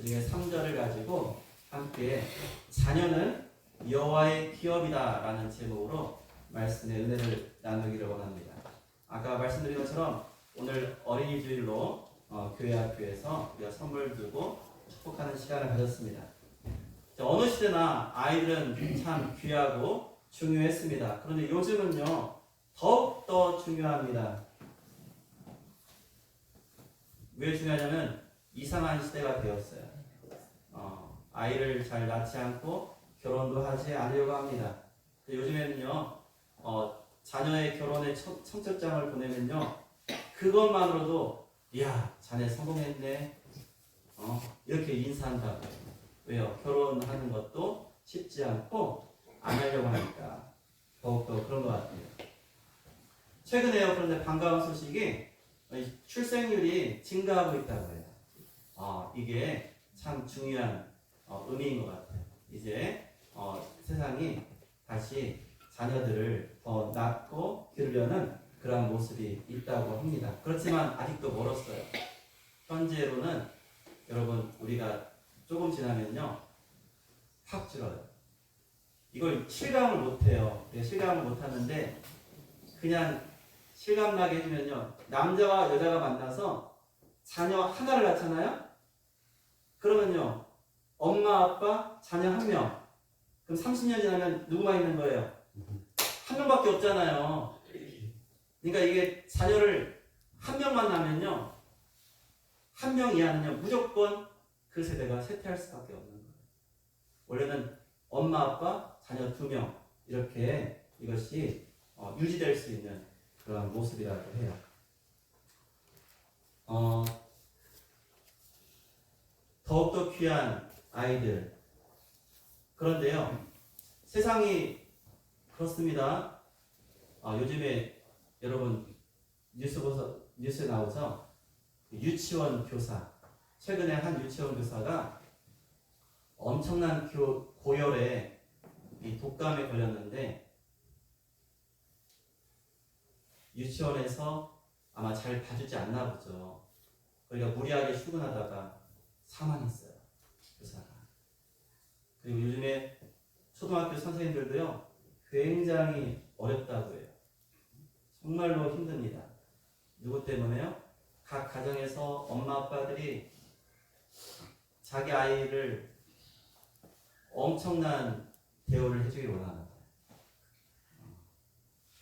중에 3절을 가지고 함께 자녀는 여호와의 기업이다 라는 제목으로 말씀의 은혜를 나누기를 원합니다. 아까 말씀드린 것처럼 오늘 어린이 주일로 교회 학교에서 우리가 선물 두고 축복하는 시간을 가졌습니다. 어느 시대나 아이들은 참 귀하고 중요했습니다. 그런데 요즘은요 더욱더 중요합니다. 왜 중요하냐면 이상한 시대가 되었어요. 아이를 잘 낳지 않고 결혼도 하지 않으려고 합니다. 요즘에는요 자녀의 결혼의 청첩장을 보내면요 그것만으로도 야 자네 성공했네 이렇게 인사한다고. 왜요? 결혼하는 것도 쉽지 않고 안 하려고 하니까 더욱더 그런 것 같아요. 최근에요 그런데 반가운 소식이 출생률이 증가하고 있다고 해요. 이게 참 중요한 의미인 것 같아요. 이제 세상이 다시 자녀들을 더 낳고 기르려는 그런 모습이 있다고 합니다. 그렇지만 아직도 멀었어요. 현재로는 여러분 우리가 조금 지나면요 확 줄어요. 이걸 실감을 못해요. 실감을 못하는데 그냥 실감나게 해주면요 남자와 여자가 만나서 자녀 하나를 낳잖아요. 그러면요 엄마 아빠 자녀 한 명. 그럼 30년 지나면 누구만 있는 거예요? 한 명밖에 없잖아요. 그러니까 이게 자녀를 한 명만 낳으면요 한 명 이하는요 무조건 그 세대가 쇠퇴할 수밖에 없는 거예요. 원래는 엄마 아빠 자녀 2명 이렇게 이것이 유지될 수 있는 그런 모습이라고 해요. 더욱더 귀한 아이들. 그런데요 세상이 그렇습니다. 요즘에 여러분 뉴스에 나오죠. 유치원 교사. 최근에 한 유치원 교사가 엄청난 고열에 이 독감에 걸렸는데 유치원에서 아마 잘 봐주지 않나 보죠. 그러니까 무리하게 출근하다가 사망했어요. 교사가. 그리고 요즘에 초등학교 선생님들도요 굉장히 어렵다고 해요. 정말로 힘듭니다. 누구 때문에요? 각 가정에서 엄마 아빠들이 자기 아이를 엄청난 대우를 해주길 원하는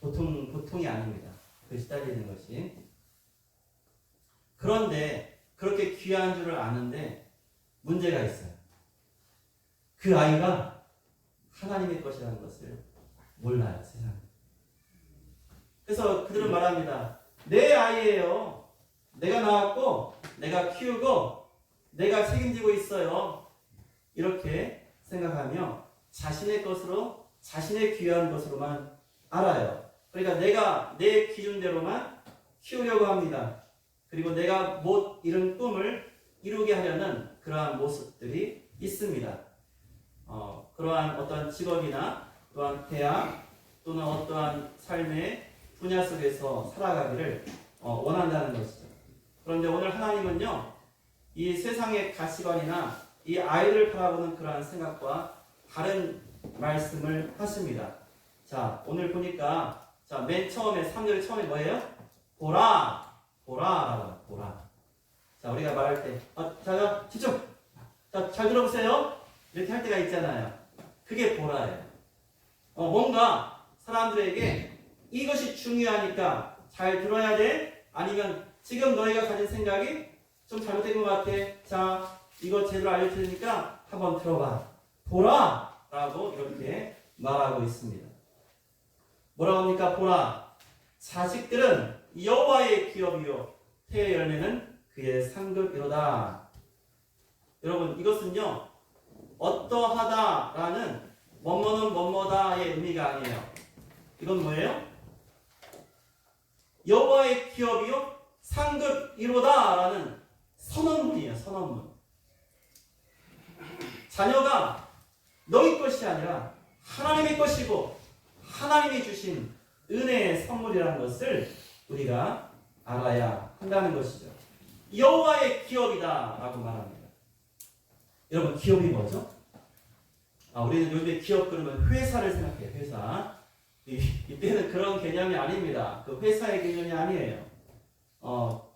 거예요. 보통이 아닙니다. 그 시달리는 것이. 그런데 그렇게 귀한 줄을 아는데 문제가 있어요. 그 아이가 하나님의 것이라는 것을 몰라요, 세상에. 그래서 그들은 말합니다. 내 아이예요. 내가 낳았고 내가 키우고 내가 책임지고 있어요. 이렇게 생각하며 자신의 것으로 자신의 귀한 것으로만 알아요. 그러니까 내가 내 기준대로만 키우려고 합니다. 그리고 내가 못 이룬 꿈을 이루게 하려는 그러한 모습들이 있습니다. 그러한 어떠한 직업이나 또한 대학 또는 어떠한 삶의 분야 속에서 살아가기를 원한다는 것이죠. 그런데 오늘 하나님은요 이 세상의 가치관이나 이 아이를 바라보는 그러한 생각과 다른 말씀을 하십니다. 자 오늘 보니까 맨 처음에 3절 처음에 뭐예요? 보라 보라. 자 우리가 말할 때 자 집중. 자 잘 들어보세요. 이렇게 할 때가 있잖아요. 그게 보라예요. 뭔가 사람들에게 이것이 중요하니까 잘 들어야 돼? 아니면 지금 너희가 가진 생각이 좀 잘못된 것 같아. 자, 이거 제대로 알려드리니까 한번 들어봐. 보라! 라고 이렇게 말하고 있습니다. 뭐라고 합니까? 보라. 자식들은 여호와의 기업이요. 태의 열매는 그의 상급이로다. 여러분, 이것은요. 어떠하다라는 뭐뭐는 뭐뭐다의 의미가 아니에요. 이건 뭐예요? 여호와의 기업이요 상급이로다라는 선언문이에요. 선언문. 자녀가 너희 것이 아니라 하나님의 것이고 하나님이 주신 은혜의 선물이라는 것을 우리가 알아야 한다는 것이죠. 여호와의 기업이다 라고 말합니다. 여러분 기업이 뭐죠? 우리는 요즘에 기업 그러면 회사를 생각해요. 회사. 이때는 그런 개념이 아닙니다. 그 회사의 개념이 아니에요.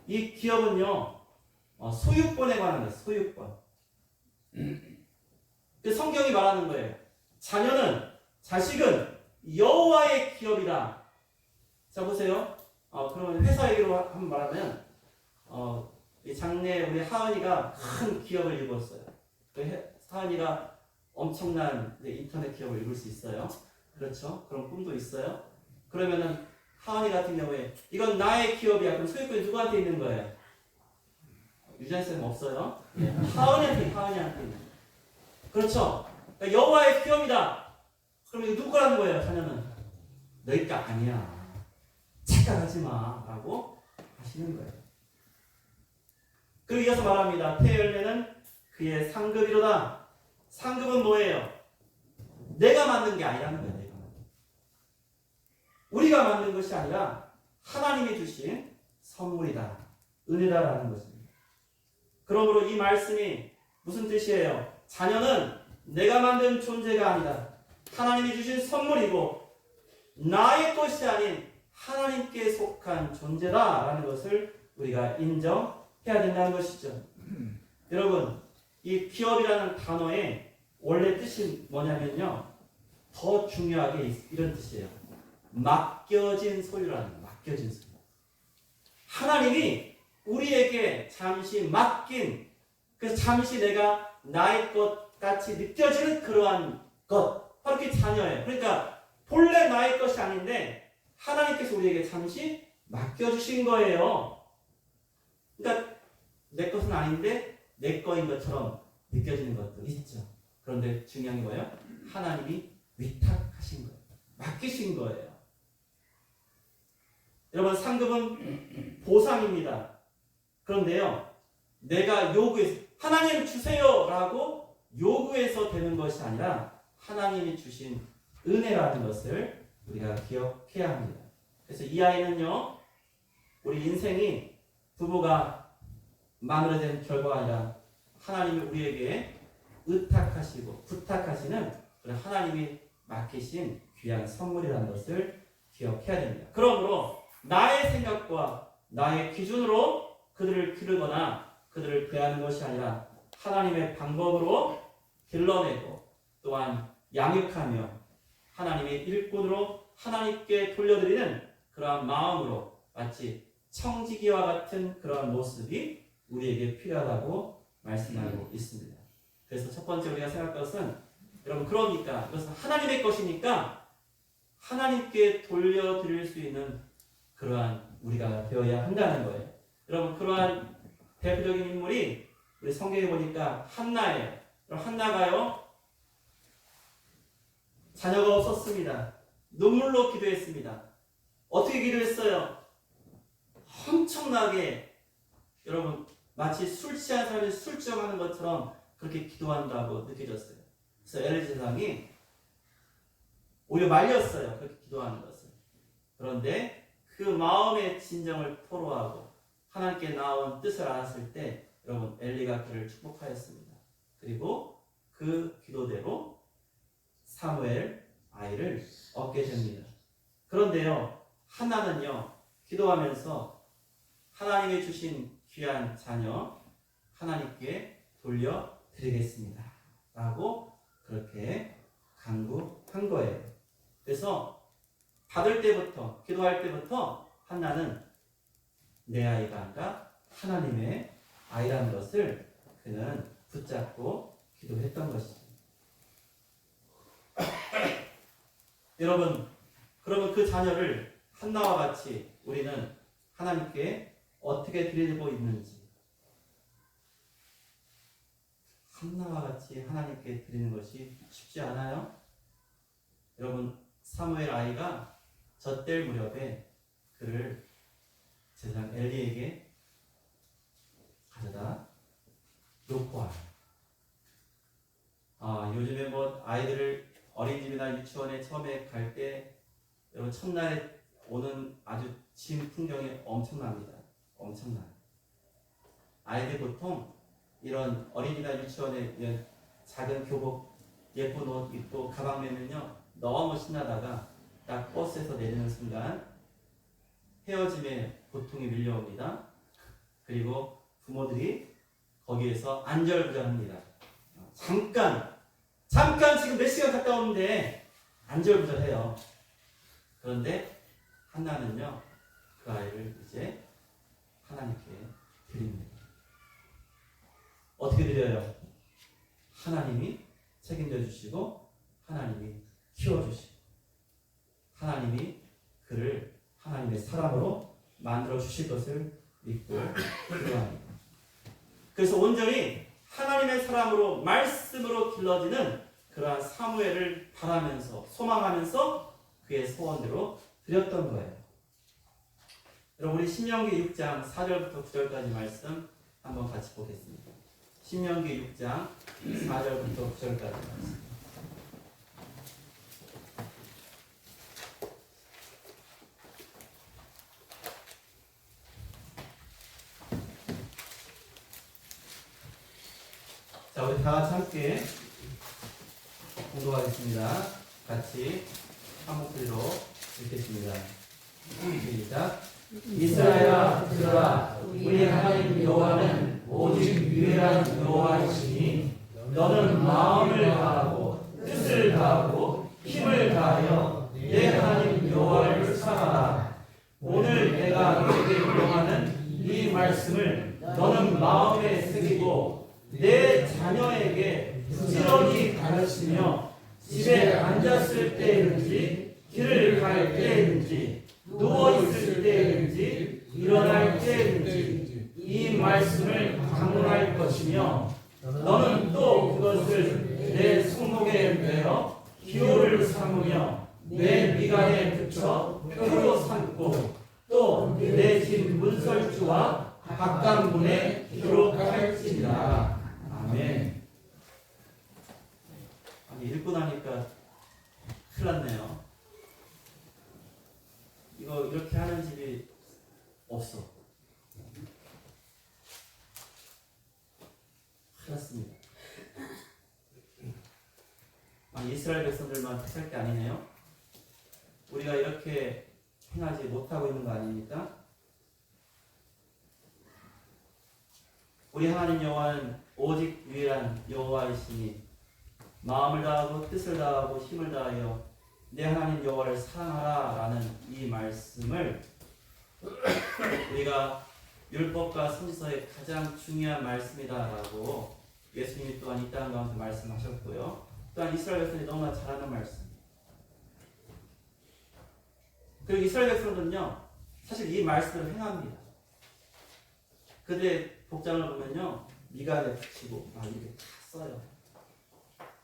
이 기업은요, 소유권에 관한 거예요. 소유권. 그 성경이 말하는 거예요. 자식은 여호와의 기업이다. 자 보세요. 그러면 회사 얘기로 한번 말하면, 이 장래 우리 하은이가 큰 기업을 이루었어요. 하은이가 엄청난 인터넷 기업을 이룰 수 있어요. 그렇죠? 그런 꿈도 있어요. 그러면은 하은이 같은 경우에 이건 나의 기업이야. 그럼 소유권이 누구한테 있는 거예요? 유전 쌤 없어요. 네. 하은이한테 있는. 그렇죠? 그러니까 여호와의 기업이다. 그럼 이거 누구 거라는 거예요? 자녀는 너희 거 아니야. 착각하지 마라고 하시는 거예요. 그리고 이어서 말합니다. 태열매는 그의 상급이로다. 상급은 뭐예요? 내가 만든 게 아니라는 거예요. 내가 만든. 우리가 만든 것이 아니라 하나님이 주신 선물이다. 은혜다라는 것입니다. 그러므로 이 말씀이 무슨 뜻이에요? 자녀는 내가 만든 존재가 아니다. 하나님이 주신 선물이고 나의 것이 아닌 하나님께 속한 존재다라는 것을 우리가 인정해야 된다는 것이죠. 여러분, 이 기업이라는 단어의 원래 뜻이 뭐냐면요, 더 중요하게 이런 뜻이에요. 맡겨진 소유라는 거예요. 맡겨진 소유. 하나님이 우리에게 잠시 맡긴, 그래서 잠시 내가 나의 것 같이 느껴지는 그러한 것, 바로 그게 자녀예요. 그러니까 본래 나의 것이 아닌데 하나님께서 우리에게 잠시 맡겨주신 거예요. 그러니까 내 것은 아닌데 내 거인 것처럼 느껴지는 것도 있죠. 그런데 중요한 게 뭐예요? 하나님이 위탁하신 거예요. 맡기신 거예요. 여러분, 상급은 보상입니다. 그런데요, 내가 요구해서 하나님 주세요라고 요구해서 되는 것이 아니라 하나님이 주신 은혜라는 것을 우리가 기억해야 합니다. 그래서 이 아이는요, 우리 인생이 부부가 마무리된 결과가 아니라 하나님이 우리에게 의탁하시고 부탁하시는 그런 하나님이 맡기신 귀한 선물이라는 것을 기억해야 됩니다. 그러므로 나의 생각과 나의 기준으로 그들을 기르거나 그들을 대하는 것이 아니라 하나님의 방법으로 길러내고 또한 양육하며 하나님의 일꾼으로 하나님께 돌려드리는 그러한 마음으로 마치 청지기와 같은 그러한 모습이 우리에게 필요하다고 말씀하고 있습니다. 그래서 첫 번째 우리가 생각할 것은, 여러분, 그러니까 이것은 하나님의 것이니까 하나님께 돌려드릴 수 있는 그러한 우리가 되어야 한다는 거예요. 여러분, 그러한 대표적인 인물이 우리 성경에 보니까 한나예요. 한나가요, 자녀가 없었습니다. 눈물로 기도했습니다. 어떻게 기도했어요? 엄청나게, 여러분, 마치 술 취한 사람이 술정하는 것처럼 그렇게 기도한다고 느껴졌어요. 그래서 엘리 제사장이 오히려 말렸어요. 그렇게 기도하는 것을. 그런데 그 마음의 진정을 토로하고 하나님께 나온 뜻을 알았을 때, 여러분, 엘리가 그를 축복하였습니다. 그리고 그 기도대로 사무엘 아이를 얻게 됩니다. 그런데요, 한나는요, 기도하면서 하나님이 주신 귀한 자녀 하나님께 돌려드리겠습니다 라고 그렇게 간구한 거예요. 그래서 받을 때부터, 기도할 때부터 한나는 내 아이가 아니라 하나님의 아이라는 것을 그는 붙잡고 기도했던 것입니다. 여러분, 그러면 그 자녀를 한나와 같이 우리는 하나님께 어떻게 드리고 있는지, 한나와 같이 하나님께 드리는 것이 쉽지 않아요? 여러분, 사무엘 아이가 젖될 무렵에 그를 제사장 엘리에게 가져다 놓고 와요. 요즘에 뭐 아이들을 어린이집이나 유치원에 처음에 갈 때, 여러분, 첫날에 오는 아주 진 풍경이 엄청납니다. 엄청나요. 아이들 보통 이런 어린이나 유치원에 이런 작은 교복 예쁜 옷 입고 가방 메면요 너무 신나다가 딱 버스에서 내리는 순간 헤어짐의 고통이 밀려옵니다. 그리고 부모들이 거기에서 안절부절합니다. 잠깐 지금 몇 시간 갔다 오는데 안절부절해요. 그런데 한나는요 그 아이를 이제 하나님께 드립니다. 어떻게 드려요? 하나님이 책임져 주시고 하나님이 키워주시고 하나님이 그를 하나님의 사람으로 만들어 주실 것을 믿고 기도합니다. 그래서 온전히 하나님의 사람으로 말씀으로 길러지는 그러한 사무엘을 바라면서 소망하면서 그의 소원대로 드렸던 거예요. 여러분 우리 신명기 6장 4절부터 9절까지 말씀 한번 같이 보겠습니다. 신명기 6장 4절부터 9절까지 말씀. 자, 우리 다 같이 함께 공독하겠습니다. 같이 한 목소리로 읽겠습니다. 시작. 이스라엘아 들으라. 우리 하나님 여호와는 오직 유일한 여호와이시니 너는 마음을 다하고 뜻을 다하고 힘을 다하여 내 하나님 여호와를 사랑하라. 오늘 내가 너에게 명하는 이 말씀을 너는 마음에 새기고 내 자녀에게 부지런히 가르치며 집에 앉았을 때든지 길을 갈 때든지 누워있을 때든지 일어날 때든지 이 말씀을 강론할 것이며 너는 또 그것을 내 손목에 매어 기호를 삼으며 내 미간에 붙여 표로 삼고 또 내 집 문설주와 각각문에 기록할지니라. 아멘. 아니 읽고 나니까 큰일 났네요. 이거 이렇게 하는 집이 없어. 큰일 났습니다. 아니 이스라엘 백성들만 택할 게 아니네요. 우리가 이렇게 행하지 못하고 있는 거 아닙니까? 우리 하나님 여호와는 오직 유일한 여호와이시니 마음을 다하고 뜻을 다하고 힘을 다하여 내 하나님 여호와를 사랑하라 라는 이 말씀을 우리가 율법과 선지서의 가장 중요한 말씀이다라고 예수님이 또한 이 땅 가운데 말씀하셨고요. 또한 이스라엘 백성이 너무나 잘 아는 말씀. 그리고 이스라엘 백성들은요 사실 이 말씀을 행합니다. 그들의 복장을 보면요 미간에 붙이고 막 이렇게 다 써요.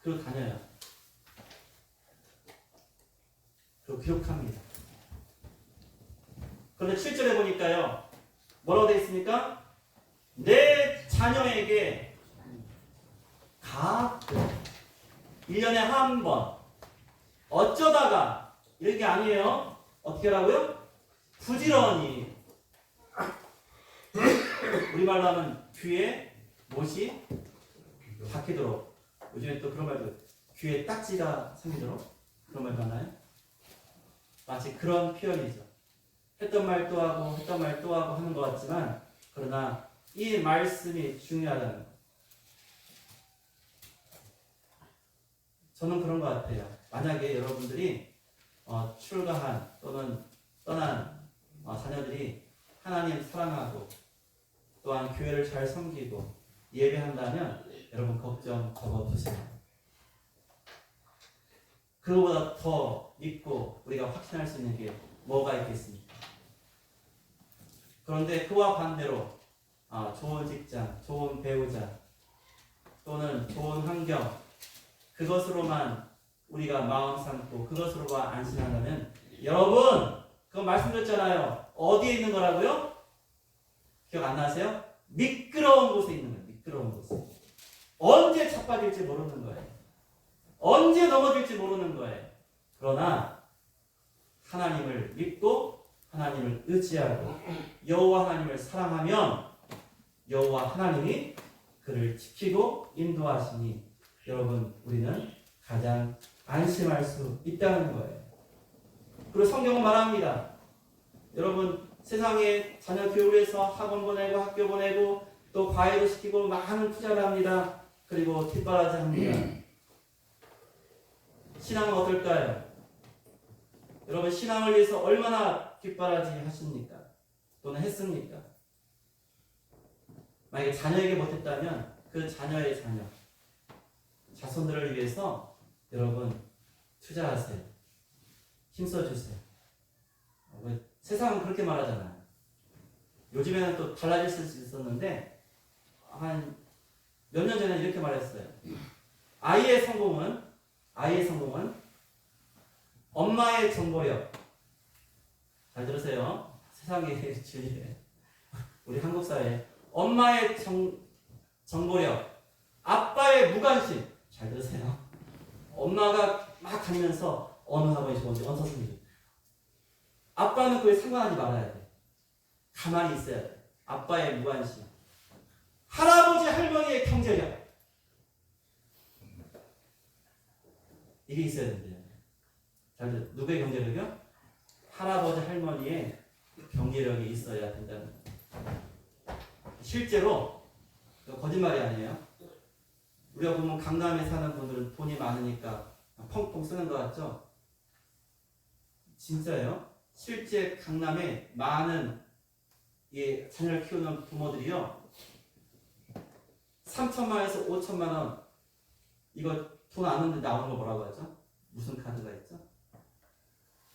그리고 다녀요. 그리고 기록합니다. 그런데 7절에 보니까요 뭐라고 되어 있습니까? 내 자녀에게 가끔 1년에 한 번 어쩌다가 이런 게 아니에요. 어떻게 하라고요? 부지런히 우리말로 하면 귀에 못이 박히도록 요즘에 또 그런 말도 귀에 딱지가 생기도록 그런 말 하나요? 마치 그런 표현이죠. 했던 말 또 하고 했던 말 또 하고 하는 것 같지만 그러나 이 말씀이 중요하다는 것. 저는 그런 것 같아요. 만약에 여러분들이 출가한 또는 떠난 자녀들이 하나님 사랑하고 또한 교회를 잘 섬기고 예배한다면 여러분 걱정 접어두세요. 그거보다 더 믿고 우리가 확신할 수 있는 게 뭐가 있겠습니까? 그런데 그와 반대로 좋은 직장, 좋은 배우자 또는 좋은 환경 그것으로만 우리가 마음 삼고 그것으로만 안심한다면 여러분 그거 말씀드렸잖아요. 어디에 있는 거라고요? 기억 안 나세요? 미끄러운 곳에 있는 거예요. 미끄러운 곳에. 언제 자빠질지 모르는 거예요. 언제 넘어질지 모르는 거예요. 그러나 하나님을 믿고 하나님을 의지하고 여호와 하나님을 사랑하면 여호와 하나님이 그를 지키고 인도하시니 여러분 우리는 가장 안심할 수 있다는 거예요. 그리고 성경은 말합니다. 여러분 세상에 자녀 교육을 해서 학원 보내고 학교 보내고 또 과외도 시키고 많은 투자를 합니다. 그리고 뒷바라지 합니다. 신앙은 어떨까요? 여러분 신앙을 위해서 얼마나 뒷바라지 하십니까? 또는 했습니까? 만약에 자녀에게 못했다면 그 자녀의 자녀, 자손들을 위해서 여러분 투자하세요. 힘써주세요. 세상은 그렇게 말하잖아요. 요즘에는 또 달라질 수 있었는데 한 몇 년 전에 이렇게 말했어요. 아이의 성공은 엄마의 정보력. 잘 들으세요. 세상의 주의에 우리 한국 사회 엄마의 정보력, 아빠의 무관심. 잘 들으세요. 엄마가 막 다니면서 어느 학원이 좋은지 어느 선생님이 아빠는 그에 상관하지 말아야 돼. 가만히 있어야 돼. 아빠의 무관심. 할아버지 할머니의 경제력. 이게 있어야 된대요. 누구의 경제력이요? 할아버지 할머니의 경제력이 있어야 된다는 거예요. 실제로 거짓말이 아니에요. 우리가 보면 강남에 사는 분들은 돈이 많으니까 펑펑 쓰는 것 같죠? 진짜예요. 실제 강남에 많은 자녀를 키우는 부모들이요 3천만원에서 5천만원 이거 돈 안 넣는데 나오는 거 뭐라고 하죠? 무슨 카드가 있죠?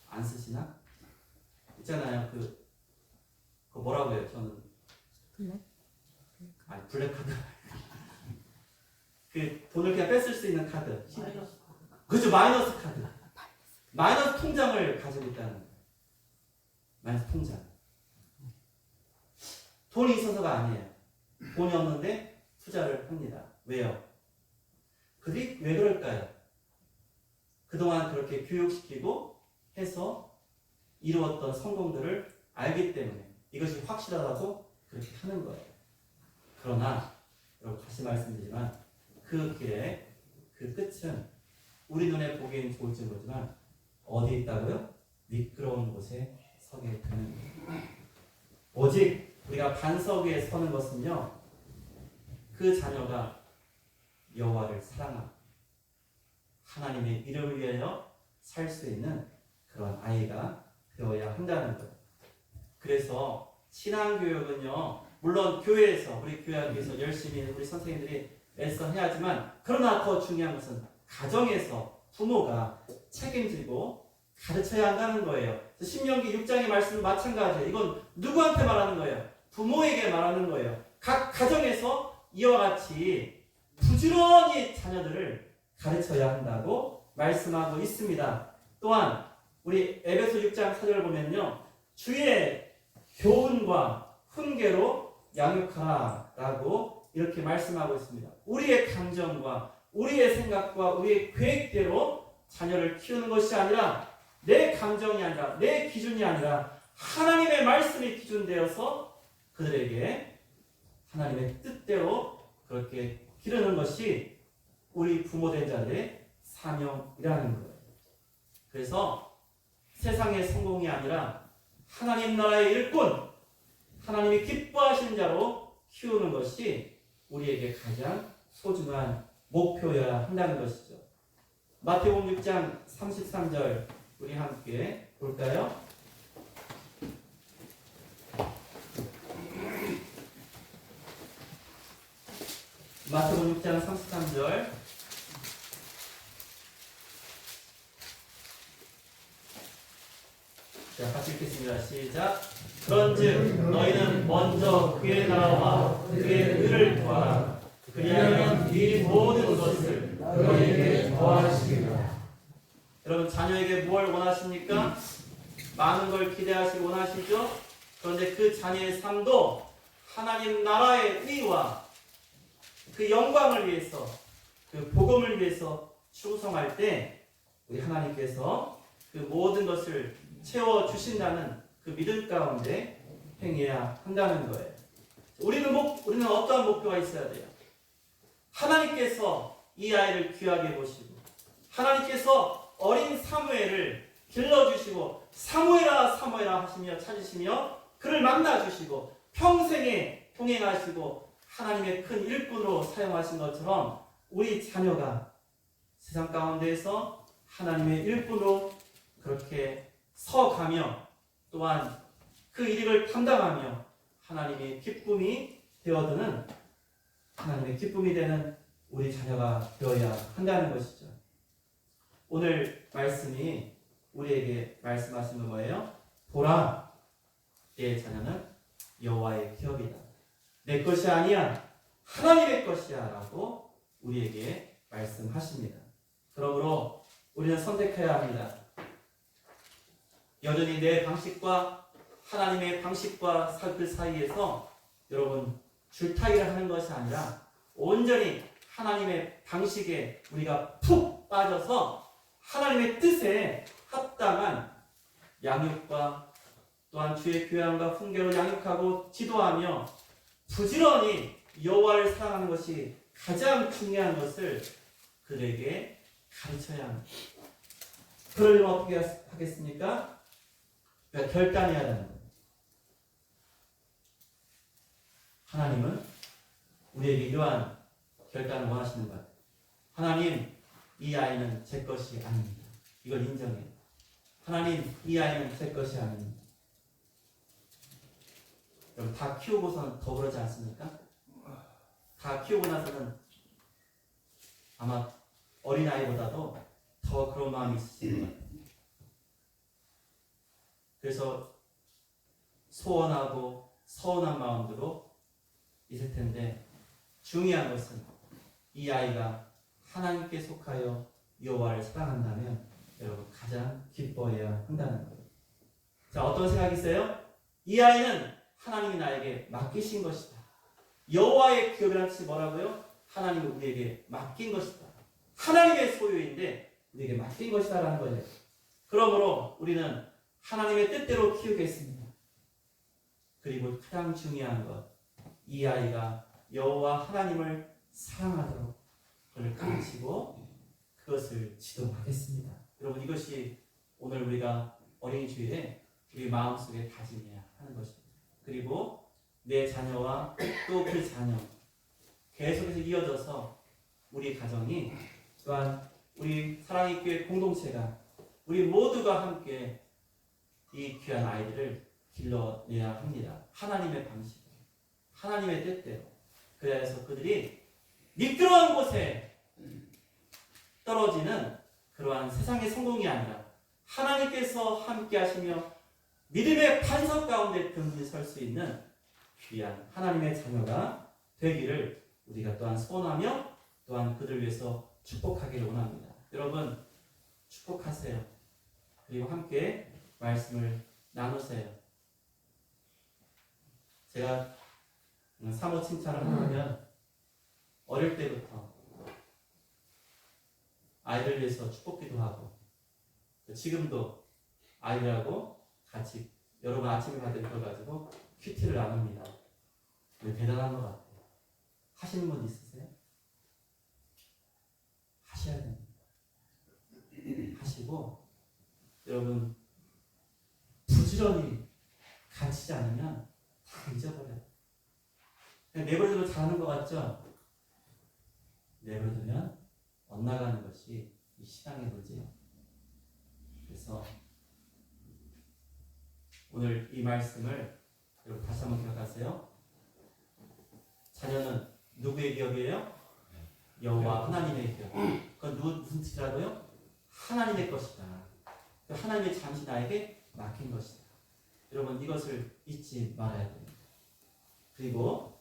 안 쓰시나? 있잖아요. 그거 뭐라고 해요? 저는 블랙카드. 그 돈을 그냥 뺐을 수 있는 카드. 그렇죠. 마이너스 카드. 마이너스 통장을 가지고 있다는 거예요. 마이너스 통장. 돈이 있어서가 아니에요. 돈이 없는데 투자를 합니다. 왜요? 그들이 왜 그럴까요? 그동안 그렇게 교육시키고 해서 이루었던 성공들을 알기 때문에 이것이 확실하다고 그렇게 하는 거예요. 그러나 여러분 다시 말씀드리지만 그 길의 그 끝은 우리 눈에 보기엔 좋을지 모르지만 어디에 있다고요? 미끄러운 곳에 서게 되는 거예요. 오직 우리가 반석 위에 서는 것은요 그 자녀가 여호와를 사랑하고 하나님의 이름을 위하여 살 수 있는 그런 아이가 되어야 한다는 거예요. 그래서 신앙교육은요 물론 교회에서 우리 교회에서 열심히 우리 선생님들이 애써 해야지만 그러나 더 중요한 것은 가정에서 부모가 책임지고 가르쳐야 한다는 거예요. 신명기 6장의 말씀은 마찬가지예요. 이건 누구한테 말하는 거예요? 부모에게 말하는 거예요. 각 가정에서 이와 같이 부지런히 자녀들을 가르쳐야 한다고 말씀하고 있습니다. 또한 우리 에베소 6장 4절을 보면요. 주의 교훈과 훈계로 양육하라라고 이렇게 말씀하고 있습니다. 우리의 감정과 우리의 생각과 우리의 계획대로 자녀를 키우는 것이 아니라 내 감정이 아니라 내 기준이 아니라 하나님의 말씀이 기준되어서 그들에게 하나님의 뜻대로 그렇게 기르는 것이 우리 부모된 자들의 사명이라는 거예요. 그래서 세상의 성공이 아니라 하나님 나라의 일꾼, 하나님이 기뻐하시는 자로 키우는 것이 우리에게 가장 소중한 목표여야 한다는 것이죠. 마태복음 6장 33절 우리 함께 볼까요? 마태복음 6장 33절 자, 같이 읽겠습니다. 시작. 그런즉 너희는 먼저 그의 나라와 그의 의를 구하라. 그리하면 이 모든 것을 너희에게 더하시리라. 여러분 자녀에게 무엇을 원하십니까? 많은 걸 기대하시고 원하시죠? 그런데 그 자녀의 삶도 하나님 나라의 의와 그 영광을 위해서 그 복음을 위해서 충성할 때 우리 하나님께서 그 모든 것을 채워주신다는 그 믿음 가운데 행해야 한다는 거예요. 우리는 어떠한 목표가 있어야 돼요? 하나님께서 이 아이를 귀하게 보시고 하나님께서 어린 사무엘을 길러주시고 사무엘아 사무엘아 하시며 찾으시며 그를 만나주시고 평생에 동행하시고 하나님의 큰 일꾼으로 사용하신 것처럼 우리 자녀가 세상 가운데에서 하나님의 일꾼으로 그렇게 서가며 또한 그 일을 담당하며 하나님의 기쁨이 되어드는 하나님의 기쁨이 되는 우리 자녀가 되어야 한다는 것이죠. 오늘 말씀이 우리에게 말씀하신 건 뭐예요? 보라, 내 자녀는 여호와의 기업이다. 내 것이 아니야, 하나님의 것이야 라고 우리에게 말씀하십니다. 그러므로 우리는 선택해야 합니다. 여전히 내 방식과 하나님의 방식과 그 사이에서 여러분 줄타기를 하는 것이 아니라 온전히 하나님의 방식에 우리가 푹 빠져서 하나님의 뜻에 합당한 양육과 또한 주의 교양과 훈계로 양육하고 지도하며 부지런히 여호와를 사랑하는 것이 가장 중요한 것을 그들에게 가르쳐야 합니다. 그러려면 어떻게 하겠습니까? 그러니까 결단해야 되는 거예요. 하나님은 우리에게 이러한 결단을 원하시는 것 같아요. 하나님, 이 아이는 제 것이 아닙니다. 이걸 인정해요. 하나님, 이 아이는 제 것이 아닙니다. 여러분, 다 키우고서는 더 그러지 않습니까? 다 키우고 나서는 아마 어린아이보다도 더 그런 마음이 있으실 것 같아요. 그래서 소원하고 서운한 마음으로 있을 텐데 중요한 것은 이 아이가 하나님께 속하여 여호와를 사랑한다면 여러분 가장 기뻐해야 한다는 거예요. 자, 어떤 생각이 있어요? 이 아이는 하나님이 나에게 맡기신 것이다. 여호와의 기업이라는 뜻이 뭐라고요? 하나님이 우리에게 맡긴 것이다. 하나님의 소유인데 우리에게 맡긴 것이다 라는 거예요. 그러므로 우리는 하나님의 뜻대로 키우겠습니다. 그리고 가장 중요한 것, 이 아이가 여호와 하나님을 사랑하도록 그를 가르치고 그것을 지도하겠습니다. 여러분, 이것이 오늘 우리가 어린이 주일에 우리 마음속에 다짐해야 하는 것입니다. 그리고 내 자녀와 또 그 자녀 계속해서 이어져서 우리 가정이 또한 우리 사랑의 교회 공동체가 우리 모두가 함께 이 귀한 아이들을 길러내야 합니다. 하나님의 방식으로, 하나님의 뜻대로. 그래서 그들이 미끄러운 곳에 떨어지는 그러한 세상의 성공이 아니라 하나님께서 함께 하시며 믿음의 반석 가운데 든든히 설 수 있는 귀한 하나님의 자녀가 되기를 우리가 또한 소원하며 또한 그들 위해서 축복하기를 원합니다. 여러분, 축복하세요. 그리고 함께 말씀을 나누세요. 제가 사모 칭찬을 하면 어릴 때부터 아이들 위해서 축복기도 하고 지금도 아이들하고 같이 여러분 아침에 받은 걸 가지고 큐티를 나눕니다. 대단한 것 같아요. 하시는 분 있으세요? 하셔야 됩니다. 하시고 여러분 부지런히 가르치지 않으면 다 잊어버려요. 그냥 내버려두면 잘하는 것 같죠? 내버려두면 엇나가는 것이 이 신앙의 문제예요. 그래서 오늘 이 말씀을 여러분 다시 한번 기억하세요. 자녀는 누구의 기업이에요? 여호와 하나님의 기업. 그건 무슨 뜻이라고요? 하나님의 것이다. 하나님의 잠시 나에게 맡긴 것이다. 여러분 이것을 잊지 말아야 됩니다. 그리고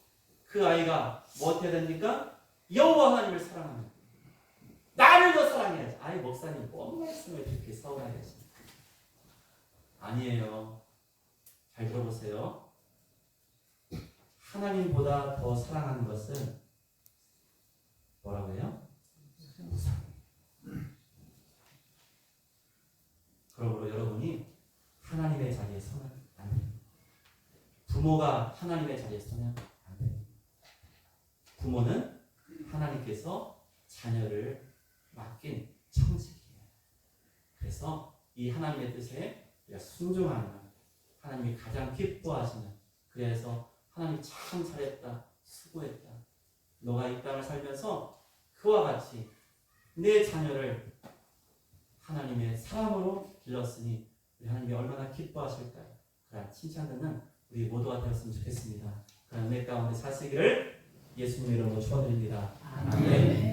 그 아이가 뭐 어떻게 됩니까? 여호와 하나님을 사랑합니다. 나를 더 사랑해야지. 아이 목사님 뭔 말씀을 그렇게 서운하게 하십니까? 아니에요. 잘 들어보세요. 하나님보다 더 사랑하는 것은 뭐라고 해요? 우상. 그러므로 여러분이 하나님의 자리에 서면 안 됩니다. 부모가 하나님의 자리에 서면 안 됩니다. 부모는 하나님께서 자녀를 맡긴 청직이에요. 그래서 이 하나님의 뜻에 우리가 순종하는 하나님이 가장 기뻐하시는, 그래서 하나님 참 잘했다, 수고했다, 너가 이 땅을 살면서 그와 같이 내 자녀를 하나님의 사랑으로 길렀으니 우리 하나님이 얼마나 기뻐하실까요? 그런 칭찬 듣는 우리 모두가 되었으면 좋겠습니다. 그런 내 가운데 사시기를 예수님의 이름으로 축원드립니다. 아멘.